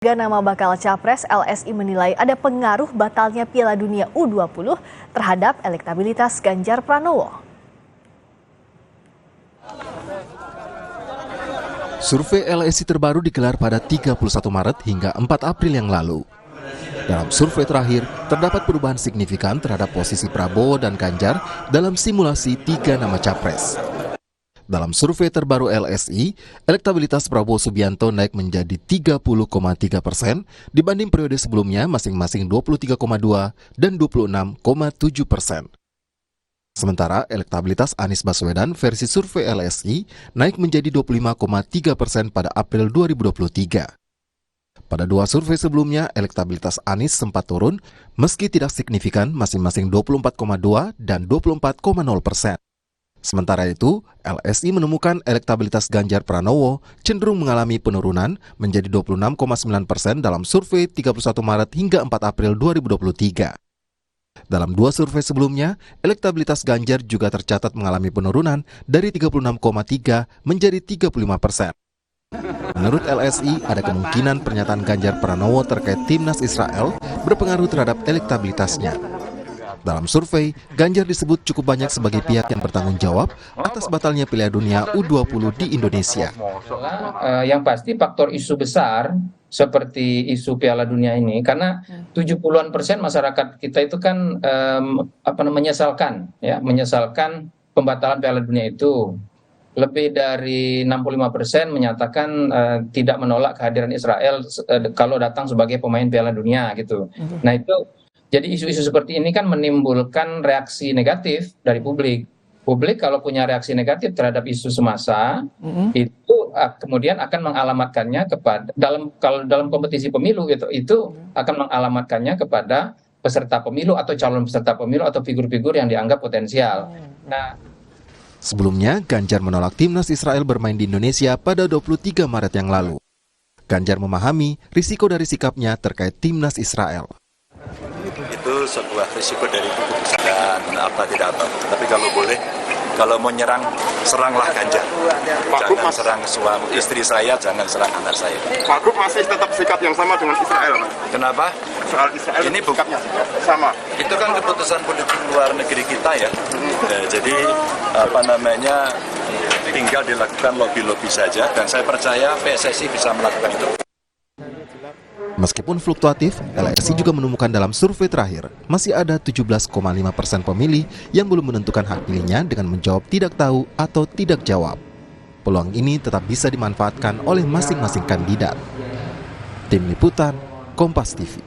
Tiga nama bakal capres, LSI menilai ada pengaruh batalnya Piala Dunia U20 terhadap elektabilitas Ganjar Pranowo. Survei LSI terbaru digelar pada 31 Maret hingga 4 April yang lalu. Dalam survei terakhir, terdapat perubahan signifikan terhadap posisi Prabowo dan Ganjar dalam simulasi 3 nama capres. Dalam survei terbaru LSI, elektabilitas Prabowo Subianto naik menjadi 30,3% dibanding periode sebelumnya masing-masing 23,2 dan 26,7%. Sementara elektabilitas Anies Baswedan versi survei LSI naik menjadi 25,3% pada April 2023. Pada 2 survei sebelumnya, elektabilitas Anies sempat turun meski tidak signifikan masing-masing 24,2 dan 24,0%. Sementara itu, LSI menemukan elektabilitas Ganjar Pranowo cenderung mengalami penurunan menjadi 26,9% dalam survei 31 Maret hingga 4 April 2023. Dalam 2 survei sebelumnya, elektabilitas Ganjar juga tercatat mengalami penurunan dari 36,3 menjadi 35%. Menurut LSI, ada kemungkinan pernyataan Ganjar Pranowo terkait timnas Israel berpengaruh terhadap elektabilitasnya. Dalam survei, Ganjar disebut cukup banyak sebagai pihak yang bertanggung jawab atas batalnya Piala Dunia U20 di Indonesia. Yang pasti faktor isu besar seperti isu Piala Dunia ini, karena 70-an% masyarakat kita itu kan menyesalkan pembatalan Piala Dunia itu. Lebih dari 65% menyatakan tidak menolak kehadiran Israel kalau datang sebagai pemain Piala Dunia gitu. Nah itu, jadi isu-isu seperti ini kan menimbulkan reaksi negatif dari publik. Publik kalau punya reaksi negatif terhadap isu semasa, itu kemudian akan mengalamatkannya kepada dalam kompetisi pemilu itu akan mengalamatkannya kepada peserta pemilu atau calon peserta pemilu atau figur-figur yang dianggap potensial. Nah, sebelumnya Ganjar menolak timnas Israel bermain di Indonesia pada 23 Maret yang lalu. Ganjar memahami risiko dari sikapnya terkait timnas Israel. Itu sebuah risiko dari keputusan tidak apa. Tapi kalau boleh, kalau mau nyerang, seranglah Ganjar. Jangan serang suami istri saya, jangan serang anak saya. Pak Gub masih tetap sikap yang sama dengan Israel. Kenapa? Soal Israel ini sikapnya sama. Itu kan keputusan politik luar negeri kita ya. Jadi tinggal dilakukan lobby-lobby saja, dan saya percaya PSSI bisa melakukan itu. Meskipun fluktuatif, LSI juga menemukan dalam survei terakhir masih ada 17,5% pemilih yang belum menentukan hak pilihnya dengan menjawab tidak tahu atau tidak jawab. Peluang ini tetap bisa dimanfaatkan oleh masing-masing kandidat. Tim Liputan, Kompas TV.